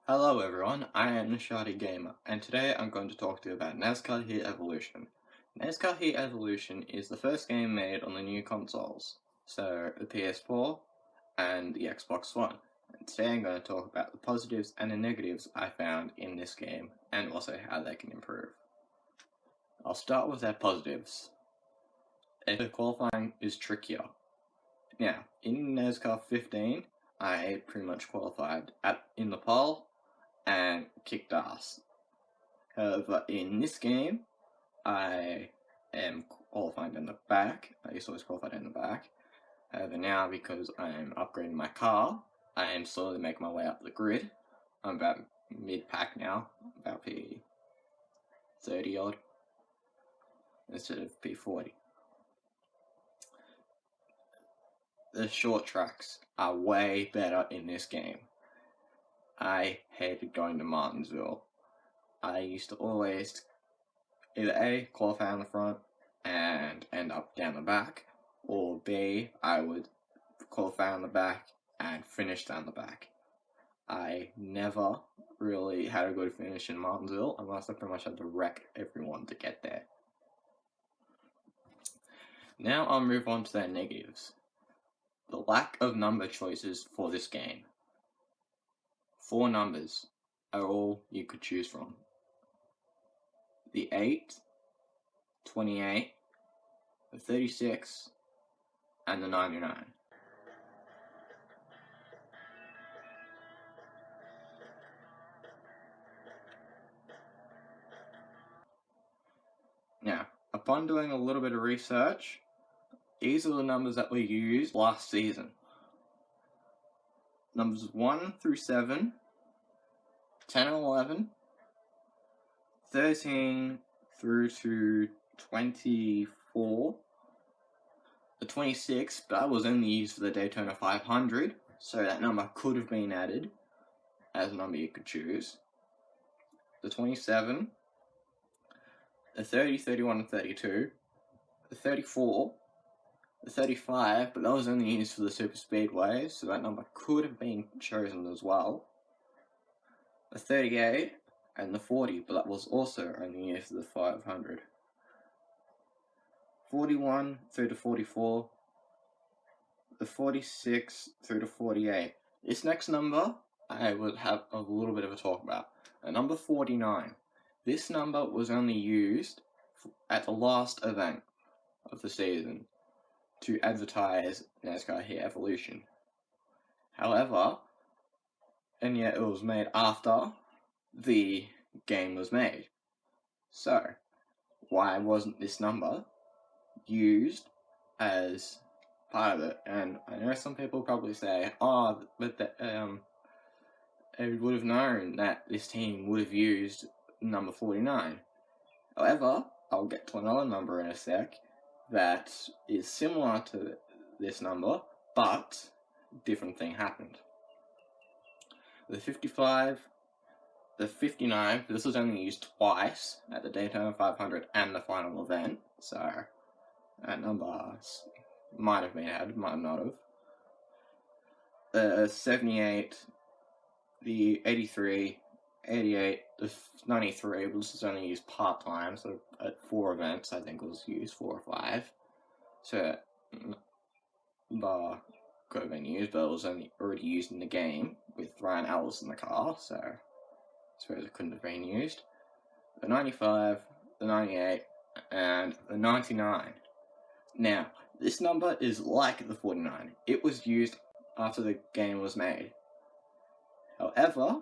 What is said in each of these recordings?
Hello everyone, I am NASCAR Gamer, and today I'm going to talk to you about NASCAR Heat Evolution. NASCAR Heat Evolution is the first game made on the new consoles, so the PS4 and the Xbox One. And today I'm going to talk about the positives and the negatives I found in this game, and also how they can improve. I'll start with their positives. The qualifying is trickier. Now, in NASCAR 15, I pretty much qualified in the pole and kicked ass. However, in this game, I am qualified in the back. I used to always qualified in the back. However, now because I am upgrading my car, I am slowly making my way up the grid. I'm about mid-pack now, about P30 odd, instead of P40. The short tracks are way better in this game. I hated going to Martinsville. I used to always either A, qualify on the front and end up down the back, or B, I would qualify on the back and finish down the back. I never really had a good finish in Martinsville unless I pretty much had to wreck everyone to get there. Now I'll move on to their negatives. The lack of number choices for this game. 4 numbers are all you could choose from. The 8, 28, the 36, and the 99. Now, upon doing a little bit of research, these are the numbers that were used last season. Numbers 1 through 7, 10 and 11, 13 through to 24, the 26, but that was only used for the Daytona 500, so that number could have been added as a number you could choose. The 27, the 30, 31, and 32, the 34, the 35, but that was only used for the Super Speedway, so that number could have been chosen as well. The 38 and the 40, but that was also only used for the 500. 41 through to 44, the 46 through to 48. This next number I would have a little bit of a talk about. Number 49. This number was only used at the last event of the season to advertise NASCAR Heat Evolution. However, and yet it was made after the game was made. So, why wasn't this number used as part of it? And I know some people probably say, oh, but they would have known that this team would have used number 49. However, I'll get to another number in a sec that is similar to this number, but different thing happened. The 55, the 59, this was only used twice at the Daytona 500 and the final event, so that number might have been added, might not have. The 78, the 83, 88, the 93, but this was only used part-time, so at 4 events I think it was used, 4 or 5. So, bar could have been used, but it was only already used in the game with Ryan Ellis in the car, so I suppose it couldn't have been used. The 95, the 98, and the 99. Now, this number is like the 49. It was used after the game was made. However,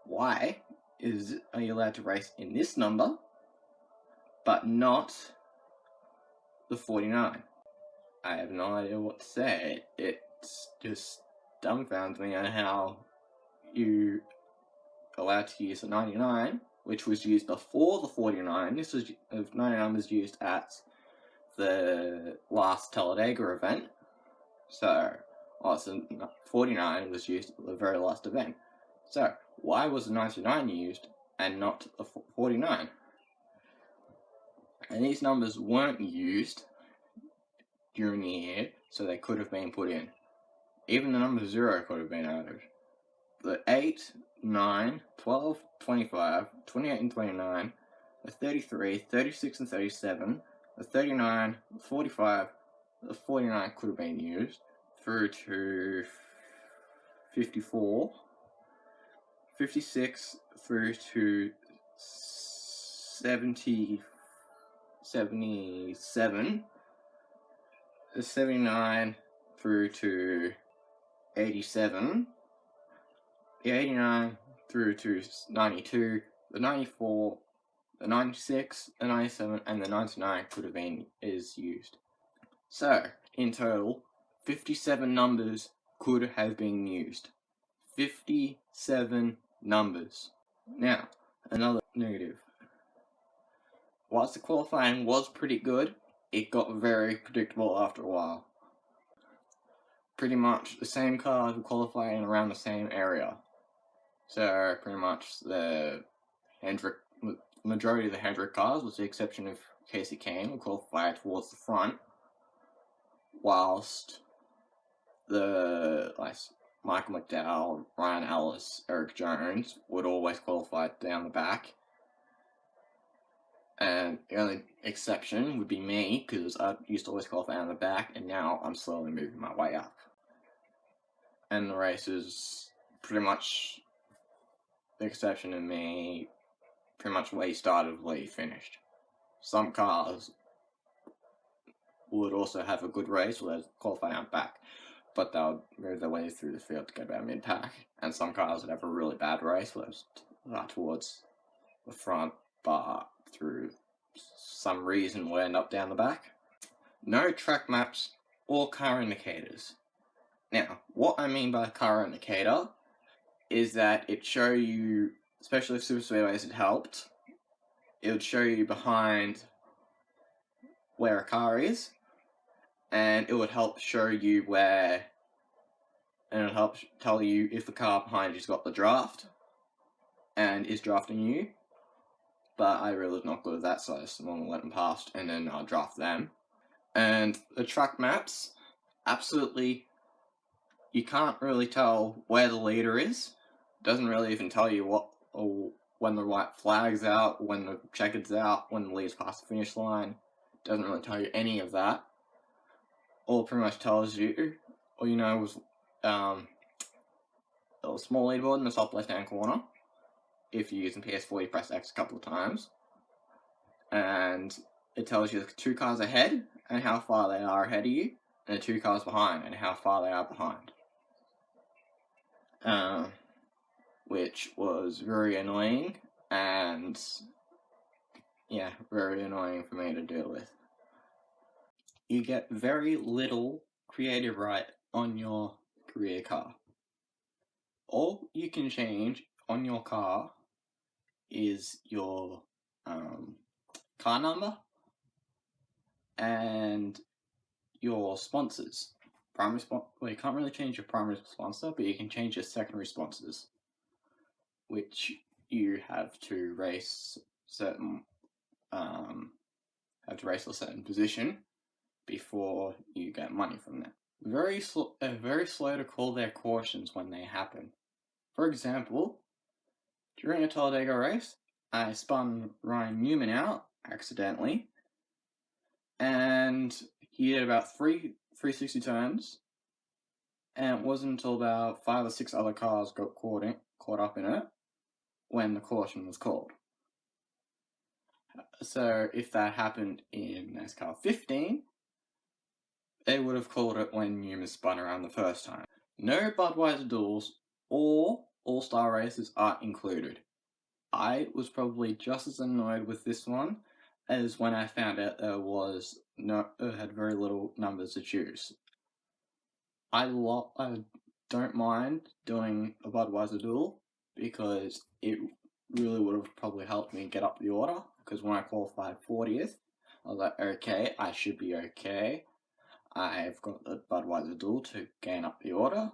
why are you allowed to race in this number, but not the 49? I have no idea what to say. It just dumbfounds me on how you allowed to use the 99, which was used before the 49. This was 99 was used at the last Talladega event. So 49 was used at the very last event. So why was the 99 used and not the 49? And these numbers weren't used during the year, so they could have been put in. Even the number 0 could have been added. the 8, 9, 12, 25, 28 and 29, the 33, 36 and 37, the 39, 45, the 49 could have been used, through to 54, 56 through to 77, the 79 through to 87, the 89 through to 92, the 94, the 96, the 97, and the 99 could have been used. So, in total, 57 numbers could have been used. 57 numbers. Now, another negative. Whilst the qualifying was pretty good, it got very predictable after a while. Pretty much the same cars were qualifying around the same area. So, pretty much the majority of the Hendrick cars, with the exception of Casey Kane, would qualify towards the front, whilst the Michael McDowell, Ryan Ellis, Eric Jones would always qualify down the back. And the only exception would be me, because I used to always qualify down the back, and now I'm slowly moving my way up. And the race is pretty much the exception of me, pretty much where you started, where you finished. Some cars would also have a good race where they qualify down back, but they'll move their way through the field to go about mid-pack. And some cars would have a really bad race where it's towards the front, but through some reason will end up down the back. No track maps or car indicators. Now, what I mean by car indicator is that it show you, especially if super speedways it helped, it would show you behind where a car is, and it would help show you where, and it would help tell you if the car behind you's got the draft and is drafting you. But I really was not good at that, so I just want to let them past and then I'll draft them. And the track maps, absolutely, you can't really tell where the leader is. Doesn't really even tell you what, or when the white flag's out, when the checkered's out, when the leader's past the finish line. Doesn't really tell you any of that. All it pretty much tells you, all you know was a small leaderboard in the top left-hand corner. If you're using PS4, you press X a couple of times. And it tells you the 2 cars ahead and how far they are ahead of you, and the 2 cars behind and how far they are behind. Which was very annoying, and yeah, very annoying for me to deal with. You get very little creative right on your career car. All you can change on your car is your car number and your sponsors. Well, you can't really change your primary sponsor, but you can change your secondary sponsors, which you have to race certain a certain position before you get money from that. Very slow to call their cautions when they happen. For example, during a Talladega race, I spun Ryan Newman out accidentally, and he did about 360 turns, and it wasn't until about 5 or 6 other cars got caught up in it when the caution was called. So if that happened in NASCAR 15, they would have called it when Newman spun around the first time. No Budweiser duels or All-Star races are included. I was probably just as annoyed with this one as when I found out had very little numbers to choose. I don't mind doing a Budweiser duel because it really would have probably helped me get up the order, because when I qualified 40th, I was like, okay, I should be okay. I've got the Budweiser duel to gain up the order.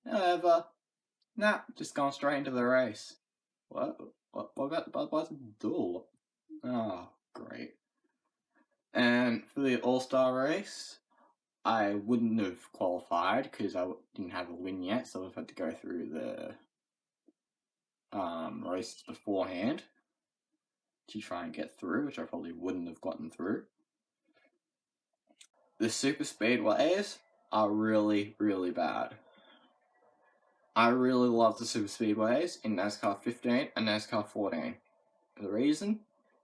However, just gone straight into the race. What about the Budweiser duel? Oh, great. And for the All-Star race, I wouldn't have qualified because I didn't have a win yet, so I've had to go through the races beforehand to try and get through, which I probably wouldn't have gotten through. The super speedways are really, really bad. I really love the super speedways in NASCAR 15 and NASCAR 14. The reason?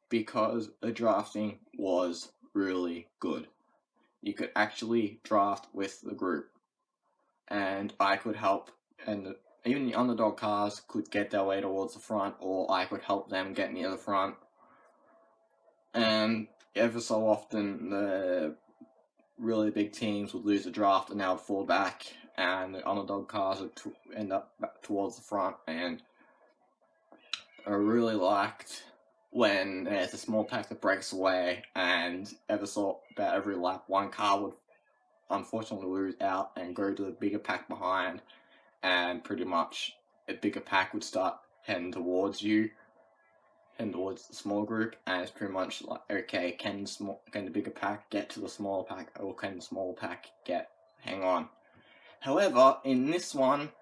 Because the drafting was really good. You could actually draft with the group, and I could help, and even the underdog cars could get their way towards the front, or I could help them get near the front. And ever so often, the really big teams would lose a draft and they would fall back, and the underdog cars would end up back towards the front. And I really liked when there's a small pack that breaks away, and ever so about every lap, one car would unfortunately lose out and go to the bigger pack behind, and pretty much a bigger pack would start heading towards you, heading towards the small group, and it's pretty much like, okay, can the bigger pack get to the small pack, or can the small pack hang on? However, in this one,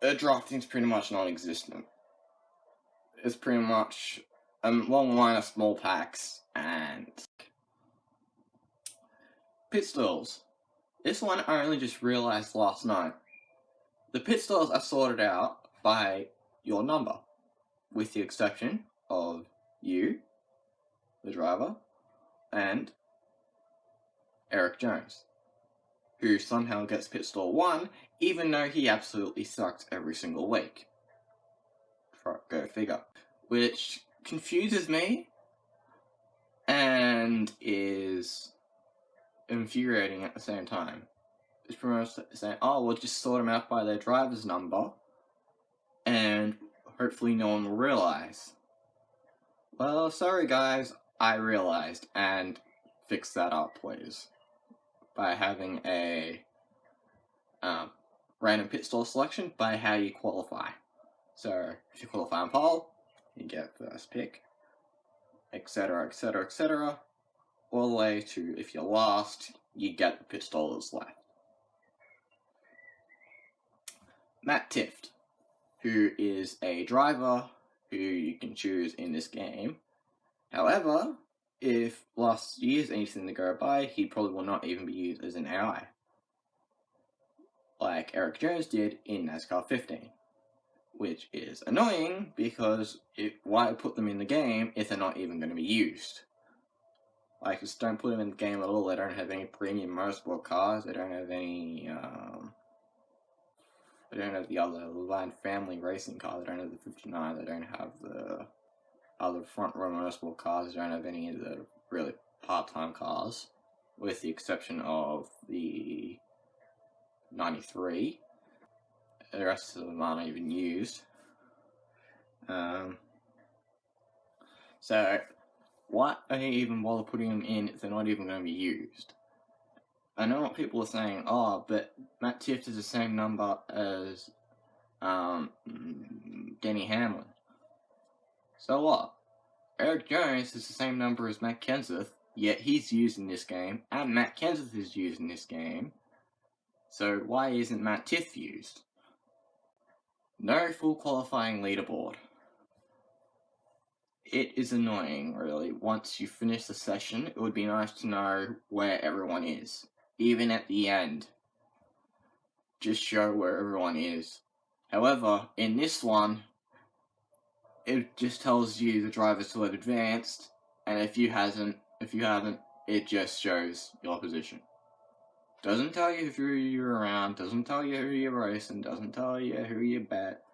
drafting's pretty much non-existent. It's pretty much a long line of small packs, and pit stalls. This one I only just realized last night. The pit stalls are sorted out by your number, with the exception of you, the driver, and Eric Jones, who somehow gets pit stall 1, even though he absolutely sucks every single week. Go figure. Which confuses me and is infuriating at the same time. It's pretty much saying, oh, we'll just sort them out by their driver's number, and hopefully no one will realize. Well, sorry guys, I realized, and fix that up, please, by having a random pit stall selection by how you qualify. So, if you qualify on pole, you get first pick, etc., etc., etc., all the way to, if you're last, you get the pit stall that's left. Matt Tifft, who is a driver who you can choose in this game. However, if last year's anything to go by, he probably will not even be used as an AI, like Eric Jones did in NASCAR 15. Which is annoying, because why put them in the game if they're not even going to be used? Like, just don't put them in the game at all. They don't have any premium motorsport cars. They don't have any, they don't have the other Line Family racing car. They don't have the 59. They don't have the other front row motorsport cars. They don't have any of the really part-time cars, with the exception of the 93. The rest of them aren't even used. So, why are you even bother putting them in if they're not even going to be used? I know what people are saying, oh, but Matt Tifft is the same number as Denny Hamlin. So what? Eric Jones is the same number as Matt Kenseth, yet he's used in this game, and Matt Kenseth is used in this game. So why isn't Matt Tifft used? No full qualifying leaderboard. It is annoying, really. Once you finish the session, it would be nice to know where everyone is. Even at the end. Just show where everyone is. However, in this one, it just tells you the drivers who have advanced, and if you haven't, it just shows your position. Doesn't tell you who you're around, doesn't tell you who you're racing, doesn't tell you who you bet.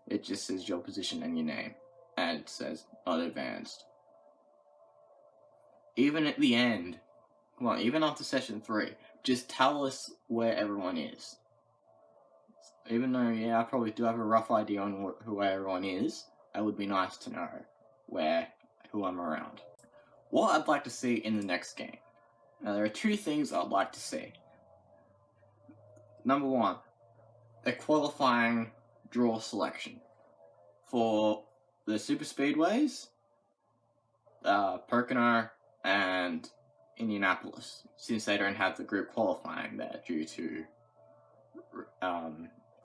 It just says your position and your name, and it says not advanced. Even at the end, well, even after session 3, just tell us where everyone is. Even though, yeah, I probably do have a rough idea on who everyone is, it would be nice to know who I'm around. What I'd like to see in the next game. Now, there are 2 things I'd like to see. Number 1, a qualifying draw selection for the super speedways, Pocono and Indianapolis, since they don't have the group qualifying there due to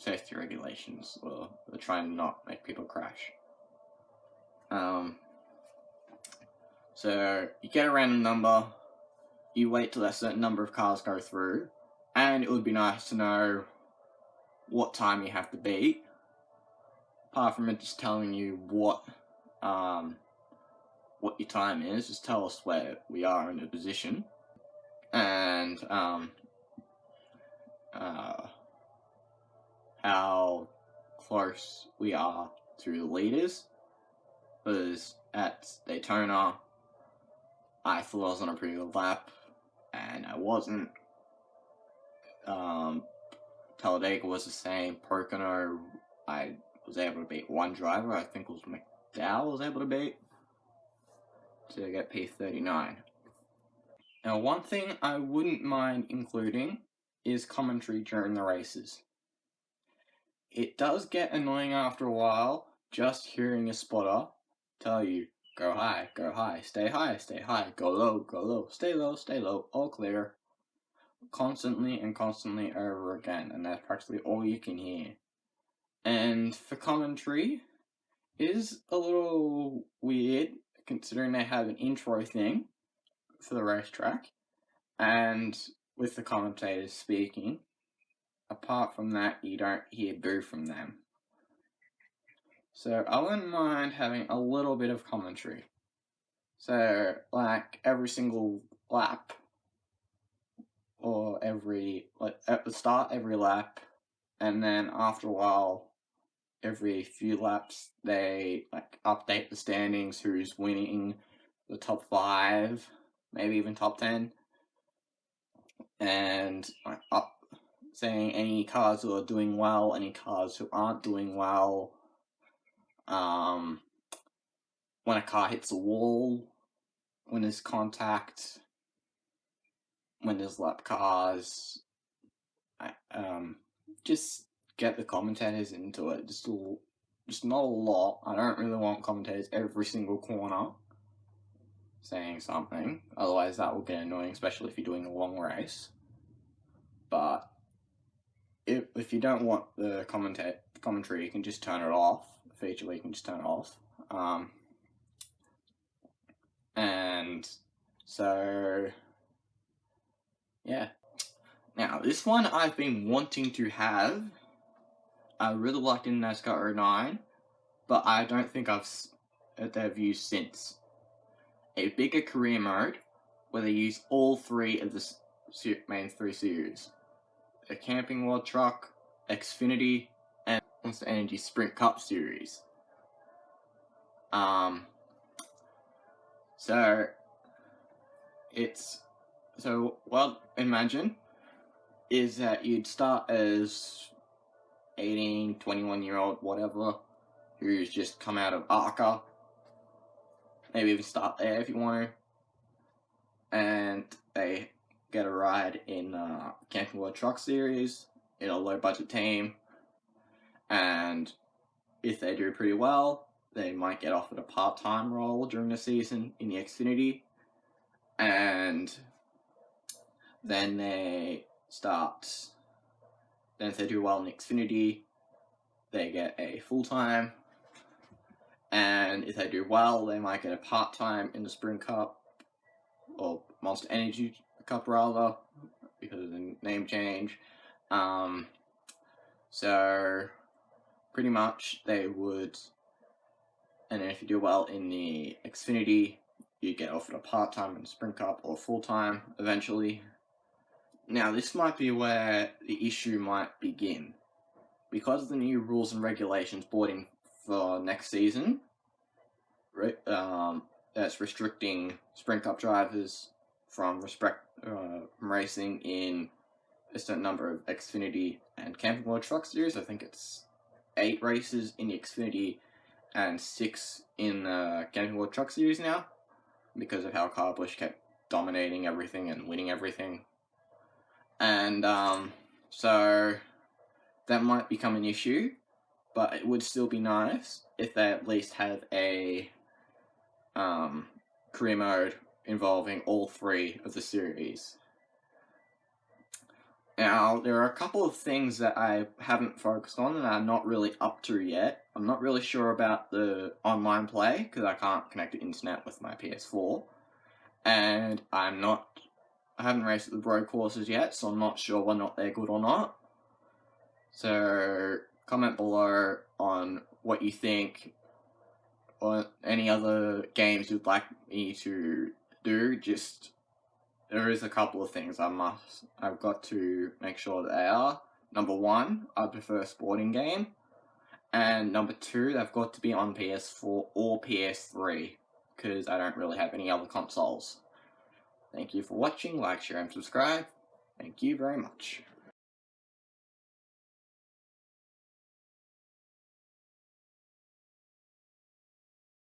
safety regulations, or they're trying to not make people crash. So you get a random number, you wait till a certain number of cars go through, and it would be nice to know what time you have to beat. Apart from it just telling you what your time is, just tell us where we are in the position, and how close we are to the leaders. Because at Daytona, I thought I was on a pretty good lap, and I wasn't. Talladega was the same. Pocono, I was able to beat one driver. I think it was McDowell was able to beat to get P39. Now, one thing I wouldn't mind including is commentary during the races. It does get annoying after a while just hearing a spotter tell you, go high, stay high, go low, stay low, all clear. Constantly and constantly over again, and that's practically all you can hear. And for commentary, it is a little weird considering they have an intro thing for the racetrack, and with the commentators speaking. Apart from that, you don't hear boo from them. So I wouldn't mind having a little bit of commentary. So, like, every single lap, or at the start, every lap, and then after a while, every few laps, they, update the standings, who's winning, the top 5, maybe even top 10, and, saying any cars who are doing well, any cars who aren't doing well, when a car hits a wall, when there's contact, when there's lap cars, just get the commentators into it. Just not a lot. I don't really want commentators every single corner saying something. Otherwise, that will get annoying, especially if you're doing a long race. But if you don't want the commentary, you can just turn it off. The feature where you can just turn it off. And so, yeah. Now, this one I've been wanting to have. I really liked in NASCAR 09, but I don't think they've used since. A bigger career mode, where they use all 3 of the main 3 series. The Camping World Truck, Xfinity, and Monster Energy Sprint Cup series. Imagine is that you'd start as 18, 21-year-old, whatever, who's just come out of ARCA. Maybe even start there if you want to. And they get a ride in Camping World Truck Series in a low-budget team. And if they do pretty well, they might get offered a part-time role during the season in the Xfinity. And then if they do well in the Xfinity, they get a full-time. And if they do well, they might get a part-time in the Sprint Cup, or Monster Energy Cup rather, because of the name change. So pretty much they would, and then if you do well in the Xfinity, you get offered a part-time in the Sprint Cup or full-time eventually. Now, this might be where the issue might begin. Because of the new rules and regulations brought in for next season, that's restricting Sprint Cup drivers from racing in a certain number of Xfinity and Camping World Truck Series. I think it's 8 races in the Xfinity and 6 in the Camping World Truck Series now, because of how Kyle Busch kept dominating everything and winning everything. And so that might become an issue, but it would still be nice if they at least have a career mode involving all 3 of the series. Now, there are a couple of things that I haven't focused on and I'm not really up to yet. I'm not really sure about the online play, because I can't connect to internet with my PS4. And I haven't raced the road courses yet, so I'm not sure whether or not they're good or not. So, comment below on what you think, or any other games you'd like me to do. There is a couple of things I've got to make sure that they are. Number one, I prefer a sporting game. And number two, they've got to be on PS4 or PS3, because I don't really have any other consoles. Thank you for watching, like, share, and subscribe. Thank you very much.